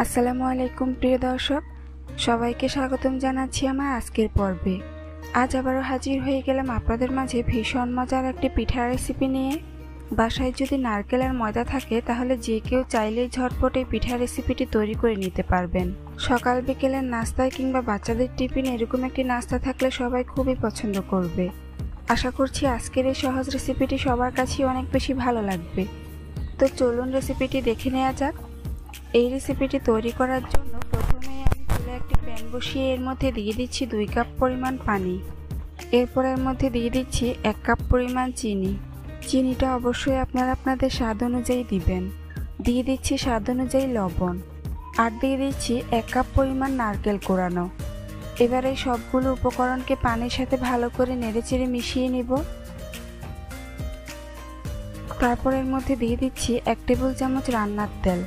আসসালামু আলাইকুম প্রিয় দর্শক, সবাইকে স্বাগতম জানাচ্ছি আমার আজকের পর্বে। আজ আবারও হাজির হয়ে গেলাম আপনাদের মাঝে ভীষণ মজার একটি পিঠা রেসিপি নিয়ে। বাসায় যদি নারকেল আর ময়দা থাকে তাহলে যে কেউ চাইলেই ঝটপট এই পিঠা রেসিপিটি তৈরি করে নিতে পারবেন। সকাল বিকেলের নাস্তায় কিংবা বাচ্চাদের টিফিনে এরকম একটি নাস্তা থাকলে সবাই খুবই পছন্দ করবে। আশা করছি আজকের এই সহজ রেসিপিটি সবার কাছেই অনেক বেশি ভালো লাগবে। তো চলুন রেসিপিটি দেখে নেওয়া যাক। এই রেসিপিটি তৈরি করার জন্য প্রথমেই আমি চুলায় একটি প্যান বসিয়ে এর মধ্যে দিয়ে দিচ্ছি 2 কাপ পরিমাণ পানি। এরপর এর মধ্যে দিয়ে দিচ্ছি 1 কাপ পরিমাণ চিনি। চিনিটা অবশ্যই আপনারা আপনাদের স্বাদ অনুযায়ী দিবেন। দিয়ে দিচ্ছি স্বাদ অনুযায়ী লবণ আর দিয়ে দিচ্ছি 1 কাপ পরিমাণ নারকেল কোড়ানো। এবার এই সবগুলো উপকরণকে পানির সাথে ভালো করে নেড়েচেড়ে মিশিয়ে নিব। তারপর এর মধ্যে দিয়ে দিচ্ছি 1 টেবিল চামচ রান্নার তেল।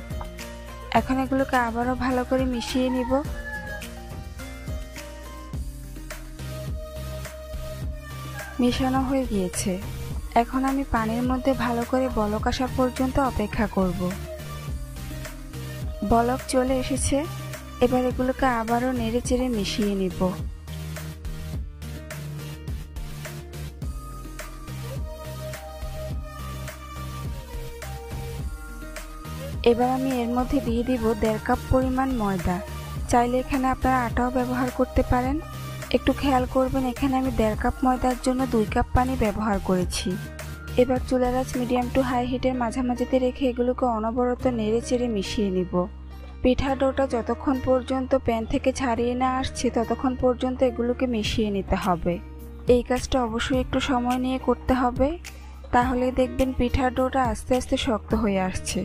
এখন এগুলোকে আবারও ভালো করে মিশিয়ে নিব। মিশানো হয়ে গিয়েছে। এখন আমি পানির মধ্যে ভালো করে বলক আসা পর্যন্ত অপেক্ষা করব। বলক চলে এসেছে। এবার এগুলোকে আবারও নেড়েচেড়ে মিশিয়ে নিব। এবার আমি এর মধ্যে দিয়ে দিব 1.5 কাপ পরিমাণ ময়দা। চাইলে এখানে আপনারা আটাও ব্যবহার করতে পারেন। একটু খেয়াল করবেন, এখানে আমি 1.5 কাপ ময়দার জন্য 2 কাপ পানি ব্যবহার করেছি। এবার চুলার আঁচ মিডিয়াম টু হাই হিটের মাঝামাঝিতে রেখে এগুলোকে অনবরত নেড়েচেড়ে মিশিয়ে নিব। পিঠা ডোটা যতক্ষণ পর্যন্ত প্যান থেকে ছাড়িয়ে না আসছে ততক্ষণ পর্যন্ত এগুলোকে মিশিয়ে নিতে হবে। এই কাজটা অবশ্যই একটু সময় নিয়ে করতে হবে, তাহলে দেখবেন পিঠা ডোটা আস্তে আস্তে শক্ত হয়ে আসছে।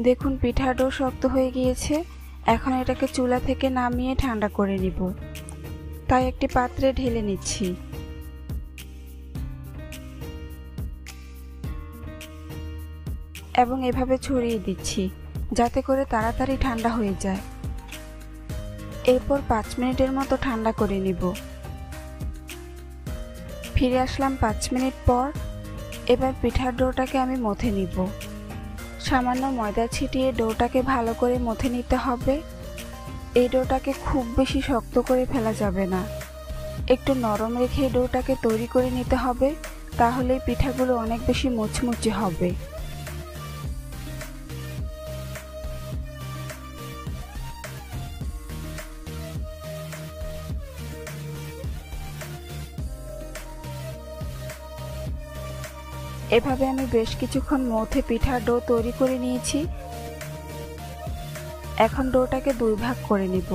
দেখুন পিঠা ডো শক্ত হয়ে গিয়েছে। এখন এটাকে চুলা থেকে নামিয়ে ঠান্ডা করে নিব। তাই একটি পাত্রে ঢেলে নিচ্ছি। এবং এভাবে ছড়িয়ে দিচ্ছি যাতে করে তাড়াতাড়ি ঠান্ডা হয়ে যায়। এরপর 5 মিনিটের মতো ঠান্ডা করে নিব। ফিরে আসলাম 5 মিনিট পর। এবার পিঠার ডোটাকে আমি মথে নিব। সামান্য ময়দা ছিটিয়ে ডোটাকে ভালো করে মথে নিতে হবে। এই ডোটাকে খুব বেশি শক্ত করে ফেলা যাবে না, একটু নরম রেখে ডোটাকে তৈরি করে নিতে হবে, তাহলেই পিঠাগুলো অনেক বেশি মুচমুচে হবে। এভাবে আমি বেশ কিছুক্ষণ মথে পিঠার ডো তৈরি করে নিয়েছি। এখন ডোটাকে 2 ভাগ করে নিব।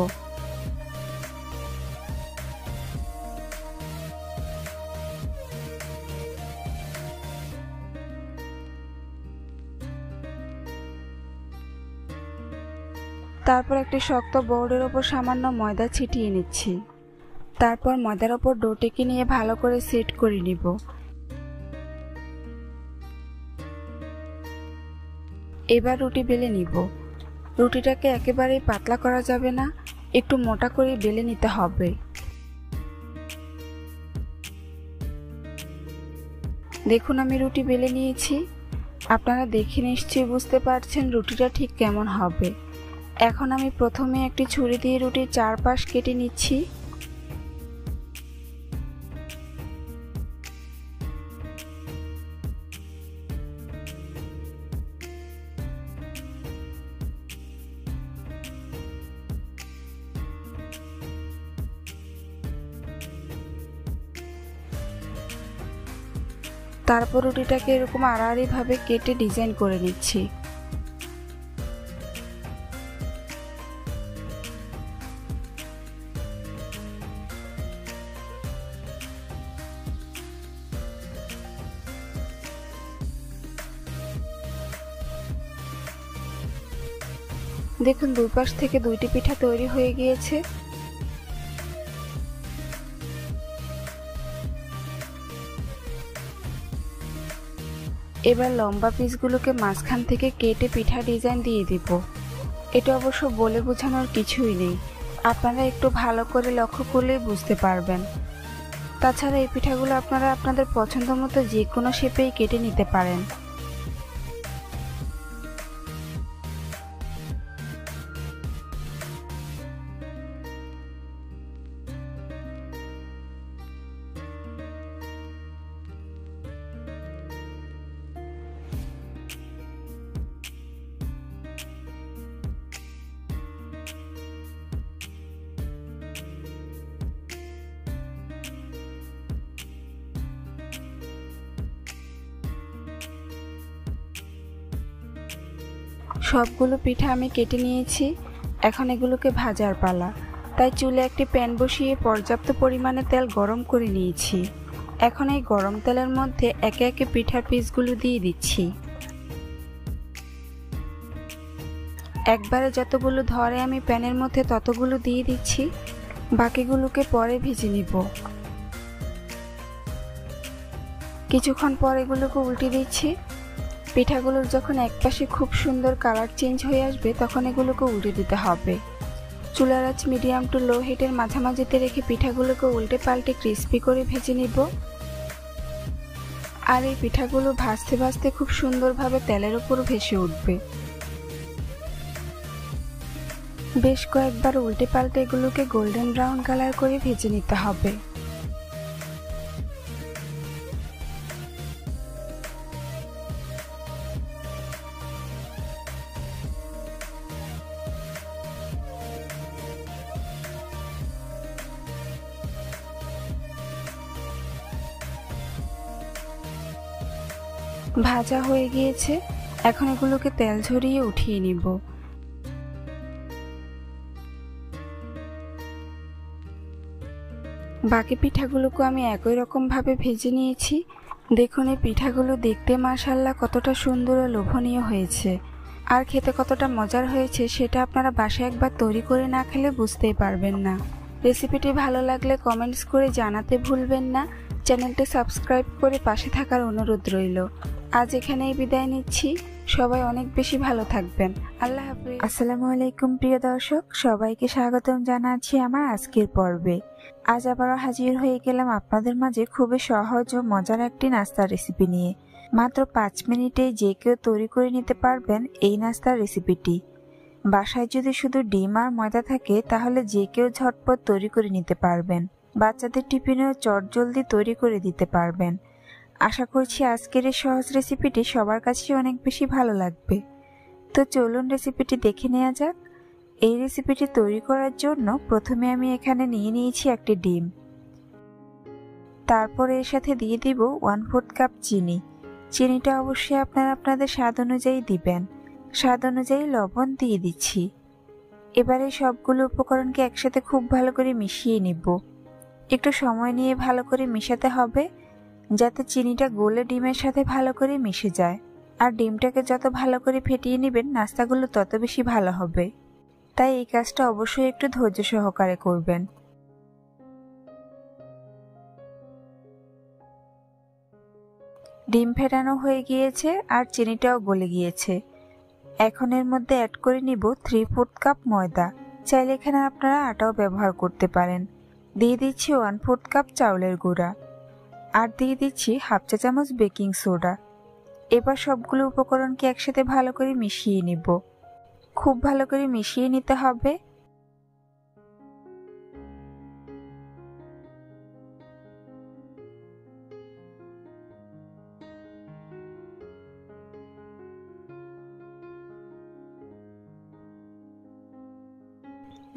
তারপর একটি শক্ত বোর্ডের ওপর সামান্য ময়দা ছিটিয়ে নিচ্ছি। তারপর ময়দার ওপর ডোটিকে নিয়ে ভালো করে সেট করে নিব। এবার রুটি বেলে নিব। রুটিটাকে একেবারেই পাতলা করা যাবে না, একটু মোটা করে বেলে নিতে হবে। দেখুন আমি রুটি বেলে নিয়েছি। আপনারা দেখে নিশ্চয়ই বুঝতে পারছেন রুটিটা ঠিক কেমন হবে। এখন আমি প্রথমে একটি ছুরি দিয়ে রুটির চারপাশ কেটে নিচ্ছি। তারপর রুটিটাকে এরকম আড়াআড়ি ভাবে কেটে ডিজাইন করে নিচ্ছি। দেখুন দুই পাশ থেকে 2টি পিঠা তৈরি হয়ে গিয়েছে। এবার লম্বা পিসগুলোকে মাঝখান থেকে কেটে পিঠা ডিজাইন দিয়ে দিব। এটা অবশ্য বলে বোঝানোর কিছুই নেই, আপনারা একটু ভালো করে লক্ষ্য করলেই বুঝতে পারবেন। তাছাড়া এই পিঠাগুলো আপনারা আপনাদের পছন্দ মতো যে কোনো শেপেই কেটে নিতে পারেন। সবগুলো পিঠা আমি কেটে নিয়েছি। এখন এগুলোকে ভাজার পালা। তাই চুলে একটি প্যান বসিয়ে পর্যাপ্ত পরিমাণে তেল গরম করে নিয়েছি। এখন এই গরম তেলের মধ্যে একে একে পিঠার পিসগুলো দিয়ে দিচ্ছি। একবারে যতগুলো ধরে আমি প্যানের মধ্যে ততগুলো দিয়ে দিচ্ছি। বাকিগুলোকে পরে ভেজে নিব। কিছুক্ষণ পর এগুলোকে উল্টে দিচ্ছি। পিঠাগুলোর যখন একপাশে খুব সুন্দর কালার চেঞ্জ হয়ে আসবে তখন এগুলোকে উল্টে দিতে হবে। চুলার আঁচ মিডিয়াম টু লো হিটের মাঝামাঝিতে রেখে পিঠাগুলোকে উল্টে পাল্টে ক্রিস্পি করে ভেজে নিব। আর এই পিঠাগুলো ভাজতে ভাজতে খুব সুন্দরভাবে তেলের উপর ভেসে উঠবে। বেশ কয়েকবার উল্টে পাল্টে এগুলোকে গোল্ডেন ব্রাউন কালার করে ভেজে নিতে হবে। ভাজা হয়ে গিয়েছে। এখন এগুলোকে তেল ঝরিয়ে উঠিয়ে নিব। বাকি পিঠাগুলোকে আমি একই রকম ভাবে ভেজে নিয়েছি। দেখুন এই পিঠাগুলো দেখতে মাশাআল্লাহ কতটা সুন্দর ও লোভনীয় হয়েছে, আর খেতে কতটা মজার হয়েছে সেটা আপনারা বাসায় একবার তৈরি করে না খেলে বুঝতেই পারবেন না। রেসিপিটি ভালো লাগলে কমেন্টস করে জানাতে ভুলবেন না। চ্যানেলটি সাবস্ক্রাইব করে পাশে থাকার অনুরোধ রইল। আজ এখানেই বিদায় নিচ্ছি। সবাই অনেক বেশি ভালো থাকবেন। আল্লাহ হাফেজ। আসসালামু আলাইকুম প্রিয় দর্শক, সবাইকে স্বাগতম জানাচ্ছি আমার আজকের পর্বে। আজ আবারও হাজির হয়ে গেলাম আপনাদের মাঝে খুবই সহজ ও মজার একটি নাস্তার রেসিপি নিয়ে। মাত্র 5 মিনিটেই যে কেউ তৈরি করে নিতে পারবেন এই নাস্তার রেসিপিটি। বাসায় যদি শুধু ডিম আর ময়দা থাকে তাহলে যে কেউ ঝটপট তৈরি করে নিতে পারবেন। বাচ্চাদের টিফিনেও চটজলদি তৈরি করে দিতে পারবেন। আশা করছি আজকের এই সহজ রেসিপিটি সবার কাছেই অনেক বেশি ভালো লাগবে। তো চলুন রেসিপিটি দেখে নেওয়া যাক। এই রেসিপিটি তৈরি করার জন্য প্রথমে আমি এখানে নিয়ে নিয়েছি একটি ডিম। তারপর এর সাথে দিয়ে দিব 1/4 কাপ চিনি। চিনিটা অবশ্যই আপনারা আপনাদের স্বাদ অনুযায়ী দিবেন। স্বাদ অনুযায়ী লবণ দিয়ে দিচ্ছি। এবারে সবগুলো উপকরণকে একসাথে খুব ভালো করে মিশিয়ে নিব। একটু সময় নিয়ে ভালো করে মিশাতে হবে যাতে চিনিটা গলে ডিমের সাথে ভালো করে মিশে যায়। আর ডিমটাকে যত ভালো করে ফেটিয়ে নেবেন নাস্তাগুলো তত বেশি ভালো হবে। তাই এই কাজটা অবশ্যই একটু ধৈর্য সহকারে করবেন। ডিম ফেটানো হয়ে গিয়েছে আর চিনিটাও গলে গিয়েছে। এখন এর মধ্যে অ্যাড করে নিব 3/4 কাপ ময়দা। চাইলে এখানে আপনারা আটাও ব্যবহার করতে পারেন। দিয়ে দিচ্ছি 1/4 কাপ চাউলের গুঁড়া আর দিয়ে দিচ্ছি 1/2 চা চামচ বেকিং সোডা। এবার সবগুলো উপকরণকে একসাথে ভালো করে মিশিয়ে নিব। খুব ভালো করে মিশিয়ে নিতে হবে।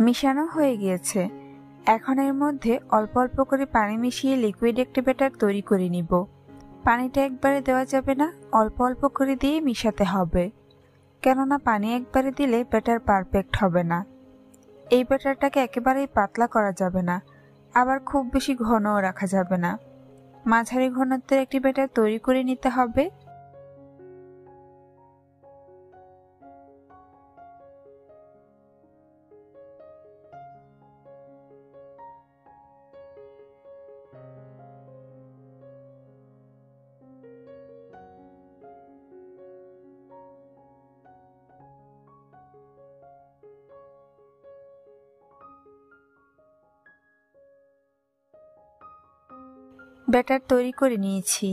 মিশানো হয়ে গিয়েছে। এখন এর মধ্যে অল্প অল্প করে পানি মিশিয়ে লিকুইড একটি ব্যাটার তৈরি করে নিব। পানিটা একবারে দেওয়া যাবে না, অল্প অল্প করে দিয়ে মিশাতে হবে, কেননা পানি একবারে দিলে ব্যাটার পারফেক্ট হবে না। এই ব্যাটারটাকে একেবারেই পাতলা করা যাবে না, আবার খুব বেশি ঘনও রাখা যাবে না। মাঝারি ঘনত্বের একটি ব্যাটার তৈরি করে নিতে হবে। ব্যাটার তৈরি করে নিয়েছি।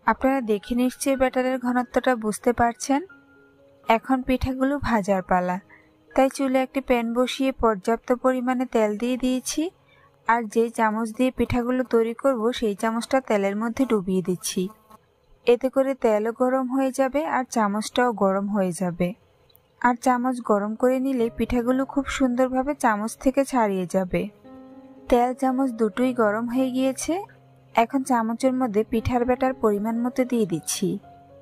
আপনারা দেখে নিশ্চয়ই ব্যাটারের ঘনত্বটা বুঝতে পারছেন। এখন পিঠাগুলো ভাজার পালা। তাই চুলে একটি প্যান বসিয়ে পর্যাপ্ত পরিমাণে তেল দিয়ে দিয়েছি, আর যে চামচ দিয়ে পিঠাগুলো তৈরি করব সেই চামচটা তেলের মধ্যে ডুবিয়ে দিচ্ছি। এতে করে তেলও গরম হয়ে যাবে আর চামচটাও গরম হয়ে যাবে। আর চামচ গরম করে নিলে পিঠাগুলো খুব সুন্দরভাবে চামচ থেকে ছাড়িয়ে যাবে। তেল চামচ দুটোই গরম হয়ে গিয়েছে। এখন চামচের মধ্যে পিঠার ব্যাটার পরিমাণ মতো দিয়ে দিচ্ছি।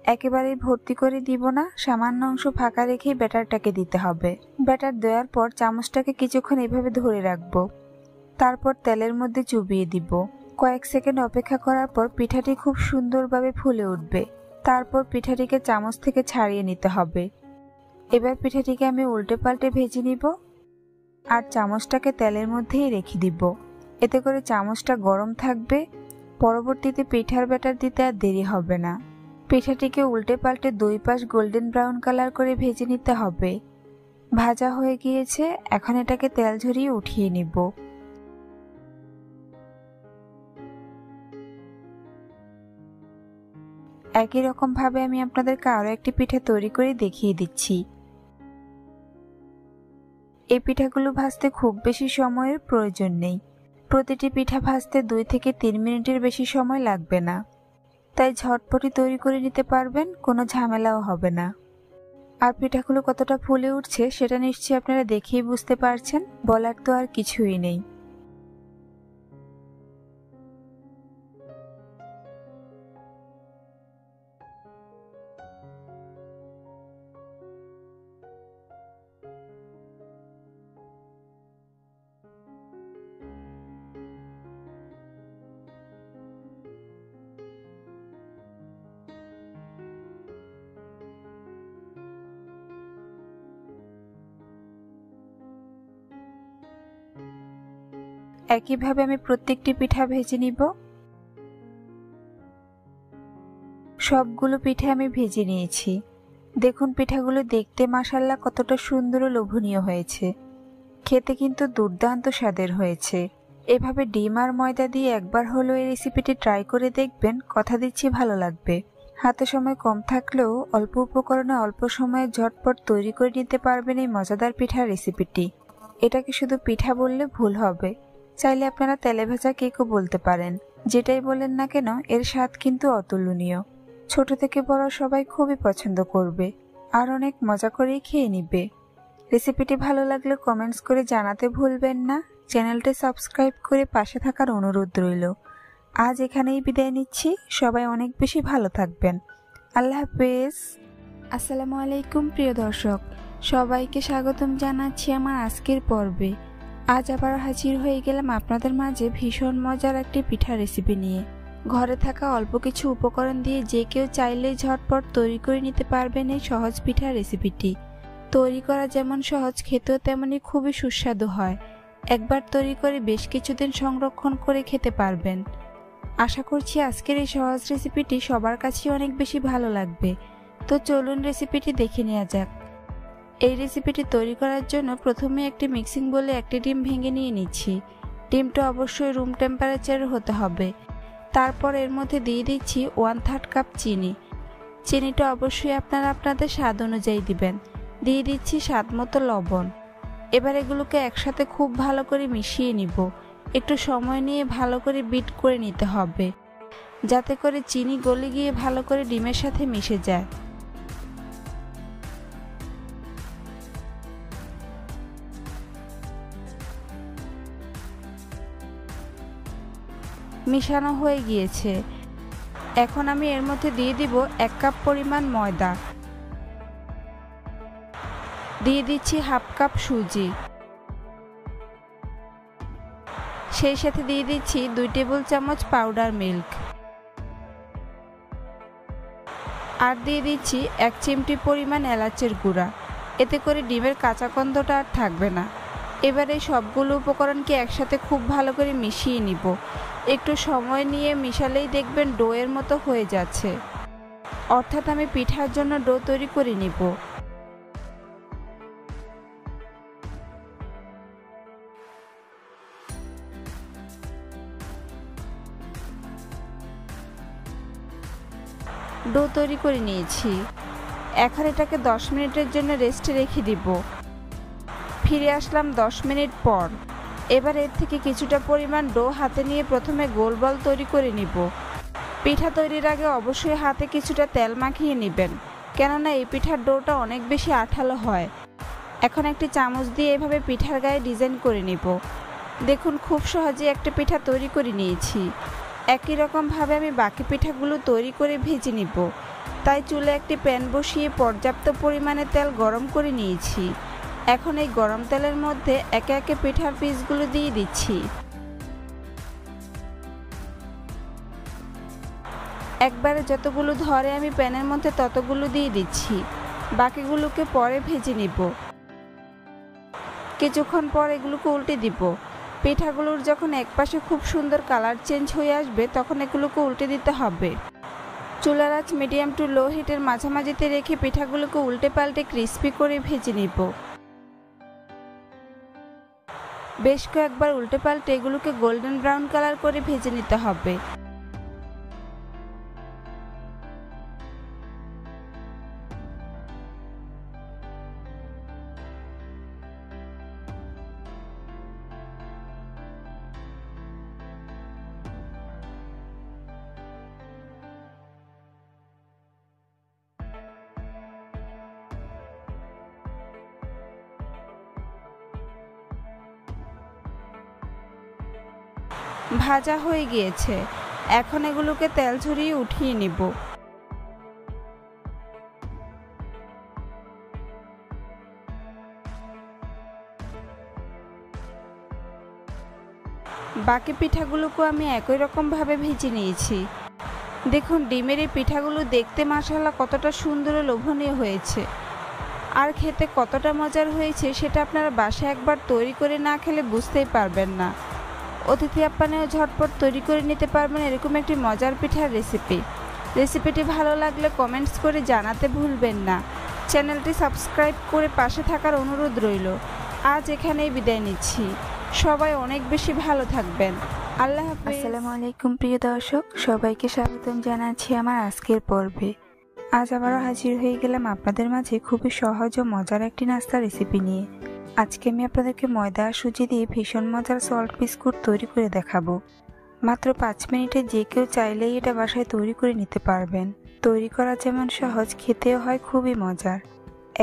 একেবারেই ভর্তি করে দিব না, সামান্য অংশ ফাঁকা রেখেই ব্যাটারটাকে দিতে হবে। ব্যাটার দেওয়ার পর চামচটাকে কিছুক্ষণ এভাবে ধরে রাখবো। তারপর তেলের মধ্যে চুবিয়ে দিব। কয়েক সেকেন্ড অপেক্ষা করার পর পিঠাটি খুব সুন্দরভাবে ফুলে উঠবে। তারপর পিঠাটিকে চামচ থেকে ছাড়িয়ে নিতে হবে। এবার পিঠাটিকে আমি উল্টে পাল্টে ভেজে নিব আর চামচটাকে তেলের মধ্যেই রেখে দিব। এতে করে চামচটা গরম থাকবে। পরবর্তীতে পিঠার ব্যাটার দিতে আর দেরি হবে না। পিঠাটিকে উল্টে পাল্টে দুই পাশ গোল্ডেন ব্রাউন কালার করে ভেজে নিতে হবে। ভাজা হয়ে গিয়েছে, এখন এটাকে তেল ঝরিয়ে উঠিয়ে নিব। একই রকম ভাবে আমি আপনাদেরকে আরো একটি পিঠা তৈরি করে দেখিয়ে দিচ্ছি। এই পিঠাগুলো ভাজতে খুব বেশি সময়ের প্রয়োজন নেই। প্রতিটি পিঠা ভাজতে 2 থেকে 3 মিনিটের বেশি সময় লাগবে না। তাই ঝটপটি তৈরি করে নিতে পারবেন, কোনো ঝামেলাও হবে না। আর পিঠাগুলো কতটা ফুলে উঠছে সেটা নিশ্চয়ই আপনারা দেখেই বুঝতে পারছেন, বলার তো আর কিছুই নেই। একইভাবে আমি প্রত্যেকটি পিঠা ভেজে নিব। সবগুলো পিঠা আমি ভেজে নিয়েছি। দেখুন পিঠাগুলো দেখতে মাশাআল্লাহ কতটা সুন্দর ও লোভনীয় হয়েছে। খেতে কিন্তু দুর্দান্ত স্বাদের হয়েছে। এভাবে ডিম আর ময়দা দিয়ে একবার হলো এই রেসিপিটি ট্রাই করে দেখবেন, কথা দিচ্ছি ভালো লাগবে। হাতে সময় কম থাকলেও অল্প উপকরণে অল্প সময়ে ঝটপট তৈরি করে নিতে পারবেন এই মজাদার পিঠার রেসিপিটি। এটাকে শুধু পিঠা বললে ভুল হবে, চাইলে আপনারা তেলে ভাজা কেকও বলতে পারেন। যেটাই বলেন না কেন, এর স্বাদ কিন্তু অতুলনীয়। ছোট থেকে বড় সবাই খুবই পছন্দ করবে আর অনেক মজা করেই খেয়ে নিবে। রেসিপিটি ভালো লাগলে কমেন্টস করে জানাতে ভুলবেন না। চ্যানেলটি সাবস্ক্রাইব করে পাশে থাকার অনুরোধ রইল। আজ এখানেই বিদায় নিচ্ছি। সবাই অনেক বেশি ভালো থাকবেন। আল্লাহ হাফেজ। আসসালামু আলাইকুম প্রিয় দর্শক, সবাইকে স্বাগতম জানাচ্ছি আমার আজকের পর্বে। আজ আবার হাজির হয়ে গেলাম আপনাদের মাঝে ভীষণ মজার একটি পিঠা রেসিপি নিয়ে। ঘরে থাকা অল্প কিছু উপকরণ দিয়ে যে কেউ চাইলেই ঝটপট তৈরি করে নিতে পারবেন এই সহজ পিঠা রেসিপিটি। তৈরি করা যেমন সহজ, খেতেও তেমনি খুবই সুস্বাদু হয়। একবার তৈরি করে বেশ কিছুদিন সংরক্ষণ করে খেতে পারবেন। আশা করছি আজকের এই সহজ রেসিপিটি সবার কাছেই অনেক বেশি ভালো লাগবে। তো চলুন রেসিপিটি দেখে নেওয়া যাক। এই রেসিপিটি তৈরি করার জন্য প্রথমে একটি মিক্সিং বোলে একটি ডিম ভেঙে নিয়ে নিচ্ছি। ডিমটা অবশ্যই রুম টেম্পারেচারের হতে হবে। তারপর এর মধ্যে দিয়ে দিচ্ছি 1/3 কাপ চিনি। চিনিটা অবশ্যই আপনারা আপনাদের স্বাদ অনুযায়ী দিবেন। দিয়ে দিচ্ছি স্বাদ মতো লবণ। এবার এগুলোকে একসাথে খুব ভালো করে মিশিয়ে নিব। একটু সময় নিয়ে ভালো করে বিট করে নিতে হবে, যাতে করে চিনি গলে গিয়ে ভালো করে ডিমের সাথে মিশে যায়। মিশানো হয়ে গিয়েছে। এখন আমি এর মধ্যে দিয়ে দিব 1 কাপ পরিমাণ ময়দা। দিয়ে দিচ্ছি 1/2 কাপ সুজি। সেই সাথে দিয়ে দিচ্ছি 2 টেবিল চামচ পাউডার মিল্ক। আর দিয়ে দিচ্ছি 1 চিমটি পরিমাণ এলাচের গুঁড়া। এতে করে ডিমের কাঁচা গন্ধটা আর থাকবে না। এবার এই সবগুলো উপকরণকে একসাথে খুব ভালো করে মিশিয়ে নিব। একটু সময় নিয়ে মিশালেই দেখবেন ডোয়ের মতো হয়ে যাচ্ছে, অর্থাৎ আমি পিঠার জন্য ডো তৈরি করে নিব। ডো তৈরি করে নিয়েছি। এখন এটাকে 10 মিনিটের জন্য রেস্টে রেখে দিব। ফিরে আসলাম 10 মিনিট পর। এবার এর থেকে কিছুটা পরিমাণ ডো হাতে নিয়ে প্রথমে গোল বল তৈরি করে নিব। পিঠা তৈরির আগে অবশ্যই হাতে কিছুটা তেল মাখিয়ে নেবেন, কেননা এই পিঠার ডোটা অনেক বেশি আঠালো হয়। এখন একটি চামচ দিয়ে এভাবে পিঠার গায়ে ডিজাইন করে নিব। দেখুন খুব সহজে একটা পিঠা তৈরি করে নিয়েছি। একই রকমভাবে আমি বাকি পিঠাগুলো তৈরি করে ভেজে নিব। তাই চুলে একটি প্যান বসিয়ে পর্যাপ্ত পরিমাণে তেল গরম করে নিয়েছি। এখন এই গরম তেলের মধ্যে একে একে পিঠার পিসগুলো দিয়ে দিচ্ছি। একবারে যতগুলো ধরে আমি প্যানের মধ্যে ততগুলো দিয়ে দিচ্ছি। বাকিগুলোকে পরে ভেজে নিব। কিছুক্ষণ পর এগুলোকে উল্টে দিব। পিঠাগুলোর যখন একপাশে খুব সুন্দর কালার চেঞ্জ হয়ে আসবে তখন এগুলোকে উল্টে দিতে হবে। চুলার আঁচ মিডিয়াম টু লো হিটের মাঝামাঝিতে রেখে পিঠাগুলোকে উল্টে পাল্টে ক্রিস্পি করে ভেজে নিব। বেশ কয়েকবার উল্টে পাল্টে এগুলোকে গোল্ডেন ব্রাউন কালার করে ভেজে নিতে হবে। ভাজা হয়ে গিয়েছে। এখন এগুলোকে তেল ঝরিয়ে উঠিয়ে নিব। বাকি পিঠাগুলোকেও আমি একই রকমভাবে ভেজে নিয়েছি। দেখুন ডিমের এই পিঠাগুলো দেখতে মাশাআল্লাহ কতটা সুন্দর ও লোভনীয় হয়েছে, আর খেতে কতটা মজার হয়েছে সেটা আপনারা বাসায় একবার তৈরি করে না খেলে বুঝতেই পারবেন না। অতিথি আপ্যায়নেও ঝটপট তৈরি করে নিতে পারবেন এরকম একটি মজার পিঠার রেসিপিটি ভালো লাগলে কমেন্টস করে জানাতে ভুলবেন না। চ্যানেলটি সাবস্ক্রাইব করে পাশে থাকার অনুরোধ রইল। আজ এখানেই বিদায় নিচ্ছি। সবাই অনেক বেশি ভালো থাকবেন। আল্লাহ হাফেজ। আসসালামু আলাইকুম প্রিয় দর্শক, সবাইকে স্বাগতম জানাচ্ছি আমার আজকের পর্বে। আজ আবারও হাজির হয়ে গেলাম আপনাদের মাঝে খুবই সহজ ও মজার একটি নাস্তা রেসিপি নিয়ে। আজকে আমি আপনাদেরকে ময়দা আর সুজি দিয়ে ভীষণ মজার সল্ট বিস্কুট তৈরি করে দেখাবো। মাত্র 5 মিনিটে যে কেউ চাইলেই এটা বাসায় তৈরি করে নিতে পারবেন। তৈরি করা যেমন সহজ, খেতেও হয় খুবই মজার।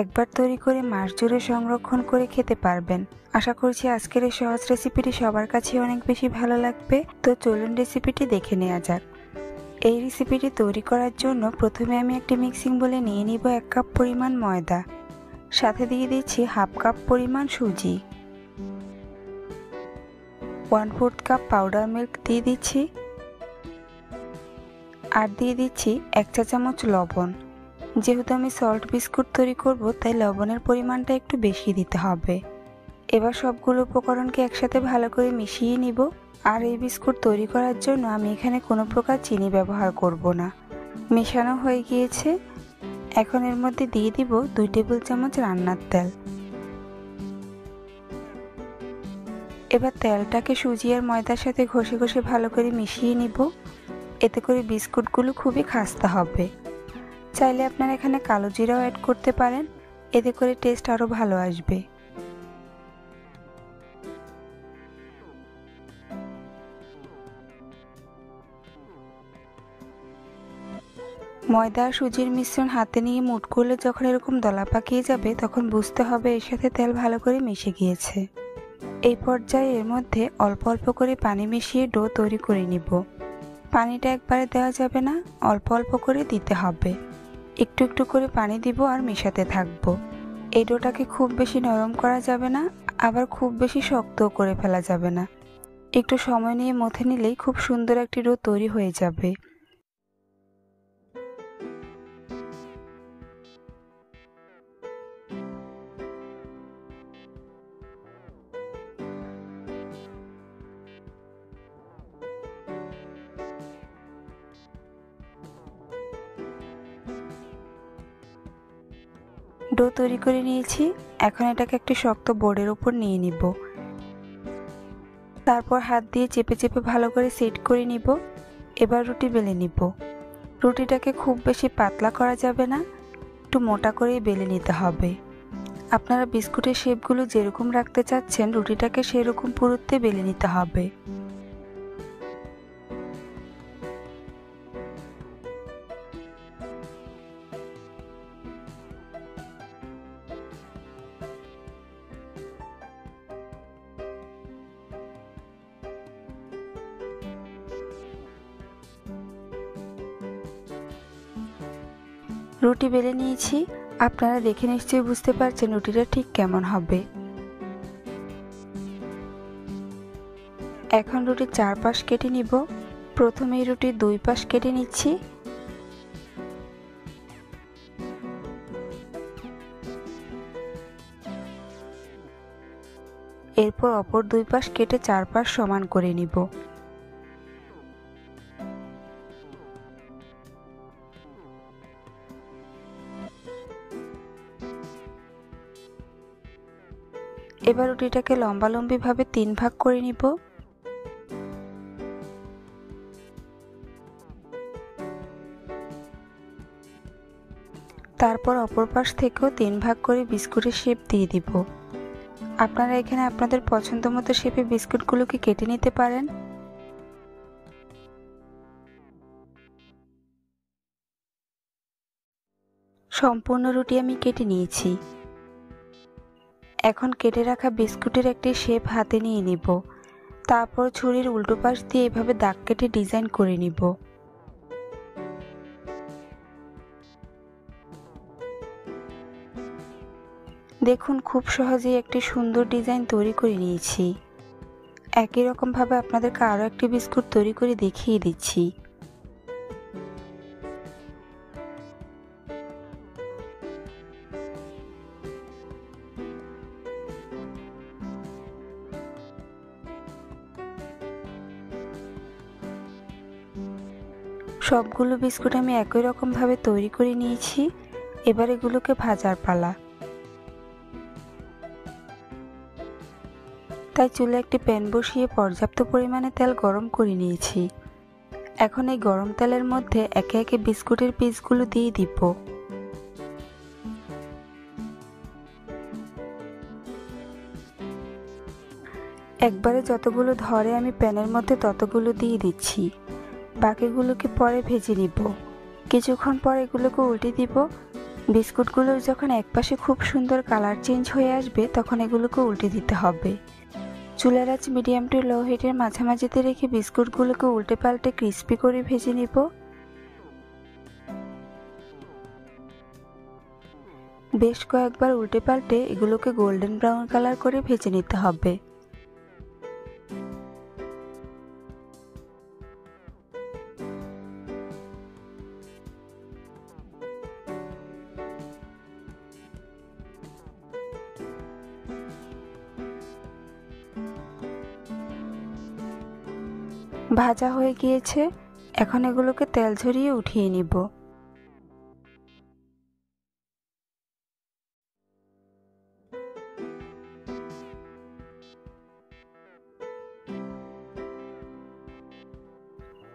একবার তৈরি করে মাস জুড়ে সংরক্ষণ করে খেতে পারবেন। আশা করছি আজকের এই সহজ রেসিপিটি সবার কাছে অনেক বেশি ভালো লাগবে। তো চলুন রেসিপিটি দেখে নেওয়া যাক। এই রেসিপিটি তৈরি করার জন্য প্রথমে আমি একটি মিক্সিং বলে নিয়ে নিব 1 কাপ পরিমাণ ময়দা, সাথে দিয়ে দিচ্ছি 1/2 কাপ পরিমাণ সুজি, 1/4 কাপ পাউডার মিল্ক দিয়ে দিচ্ছি, আর দিয়ে দিচ্ছি 1 চা চামচ লবণ। যেহেতু আমি সল্ট বিস্কুট তৈরি করব তাই লবণের পরিমাণটা একটু বেশি দিতে হবে। এবার সবগুলো উপকরণকে একসাথে ভালো করে মিশিয়ে নিব। আর এই বিস্কুট তৈরি করার জন্য আমি এখানে কোনো প্রকার চিনি ব্যবহার করব না। মেশানো হয়ে গিয়েছে। এখন এর মধ্যে দিয়ে দিব 2 টেবিল চামচ রান্নার তেল। এবার তেলটাকে সুজি আর ময়দার সাথে ঘষে ঘষে ভালো করে মিশিয়ে নিব। এতে করে বিস্কুটগুলো খুবই খাস্তা হবে। চাইলে আপনারা এখানে কালো জিরাও অ্যাড করতে পারেন, এতে করে টেস্ট আরও ভালো আসবে। ময়দা আর সুজির মিশ্রণ হাতে নিয়ে মুঠ করলে যখন এরকম দলা পাকিয়ে যাবে তখন বুঝতে হবে এর সাথে তেল ভালো করে মিশে গিয়েছে। এই পর্যায়ে এর মধ্যে অল্প অল্প করে পানি মিশিয়ে ডো তৈরি করে নিব। পানিটা একবারে দেওয়া যাবে না, অল্প অল্প করে দিতে হবে। একটু একটু করে পানি দিব আর মেশাতে থাকবো। এই ডোটাকে খুব বেশি নরম করা যাবে না, আবার খুব বেশি শক্তও করে ফেলা যাবে না। একটু সময় নিয়ে মথে নিলেই খুব সুন্দর একটি ডো তৈরি হয়ে যাবে। ডো তৈরি করে নিয়েছি। এখন এটাকে একটি শক্ত বোর্ডের উপর নিয়ে নিব। তারপর হাত দিয়ে চেপে চেপে ভালো করে সেট করে নিব। এবার রুটি বেলে নিব। রুটিটাকে খুব বেশি পাতলা করা যাবে না, একটু মোটা করেই বেলে নিতে হবে। আপনারা বিস্কুটের শেপগুলো যেরকম রাখতে চাচ্ছেন রুটিটাকে সেরকম পুরুত্বে বেলে নিতে হবে। রুটি বেলে নিয়েছি, আপনারা দেখে নিশ্চয়ই বুঝতে পারছেন রুটিটা ঠিক কেমন হবে। এখন রুটির 4 পাশ কেটে নিব। প্রথমে রুটির 2 পাশ কেটে নিচ্ছি। এরপর অপর 2 পাশ কেটে 4 পাশ সমান করে নিব। এবার রুটিটাকে লম্বালম্বি ভাবে 3 ভাগ করে নিব। তারপর অপর পাশ থেকেও 3 ভাগ করে বিস্কুটের শেপ দিয়ে দিব। আপনারা এখানে আপনাদের পছন্দ মতো শেপে বিস্কুটগুলোকে কেটে নিতে পারেন। সম্পূর্ণ রুটি আমি কেটে নিয়েছি। এখন কেটে রাখা বিস্কুটের একটি শেপ হাতে নিয়ে নিব। তারপর ছুরির উল্টো পাশ দিয়ে এভাবে দাগ কেটে ডিজাইন করে নিব। দেখুন খুব সহজেই একটি সুন্দর ডিজাইন তৈরি করে নিয়েছি। একই রকম ভাবে আপনাদেরকে আরও একটি বিস্কুট তৈরি করে দেখিয়ে দিচ্ছি। সবগুলো বিস্কুট আমি একই রকম ভাবে তৈরি করে নিয়েছি। এবার এগুলোকে ভাজার পালা। তাই চুলে একটি প্যান বসিয়ে পর্যাপ্ত পরিমাণে তেল গরম করে নিয়েছি। এখন এই গরম তেলের মধ্যে একে একে বিস্কুটের পিসগুলো দিয়ে দিব। একবারে যতগুলো ধরে আমি প্যানের মধ্যে ততগুলো দিয়ে দিচ্ছি। বাকিগুলোকে পরে ভেজে নিব। কিছুক্ষণ পর এগুলোকে উল্টে দিব। বিস্কুটগুলোর যখন একপাশে খুব সুন্দর কালার চেঞ্জ হয়ে আসবে তখন এগুলোকে উল্টে দিতে হবে। চুলার আঁচ মিডিয়াম টু লো হিটের মাঝামাঝিতে রেখে বিস্কুটগুলোকে উল্টে পাল্টে ক্রিস্পি করে ভেজে নিব। বেশ কয়েকবার উল্টে পাল্টে এগুলোকে গোল্ডেন ব্রাউন কালার করে ভেজে নিতে হবে। ভাজা হয়ে গিয়েছে, এখন এগুলোকে তেল ঝরিয়ে উঠিয়ে নিব।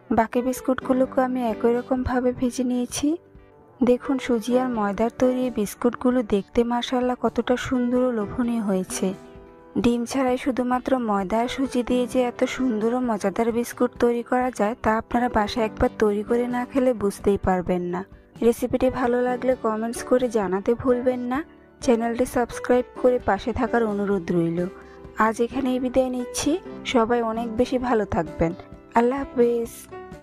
বাকি বিস্কুটগুলোকে আমি একই রকম ভাবে ভেজে নিয়েছি। দেখুন সুজি আর ময়দার তৈরি বিস্কুটগুলো দেখতে মাশাআল্লাহ কতটা সুন্দর ও লোভনীয় হয়েছে। ডিম ছাড়াই শুধুমাত্র ময়দা আর সুজি দিয়ে যে এত সুন্দর ও মজাদার বিস্কুট তৈরি করা যায় তা আপনারা বাসায় একবার তৈরি করে না খেলে বুঝতেই পারবেন না। রেসিপিটি ভালো লাগলে কমেন্টস করে জানাতে ভুলবেন না। চ্যানেলটি সাবস্ক্রাইব করে পাশে থাকার অনুরোধ রইল। আজ এখানেই বিদায় নিচ্ছি। সবাই অনেক বেশি ভালো থাকবেন। আল্লাহ হাফেজ।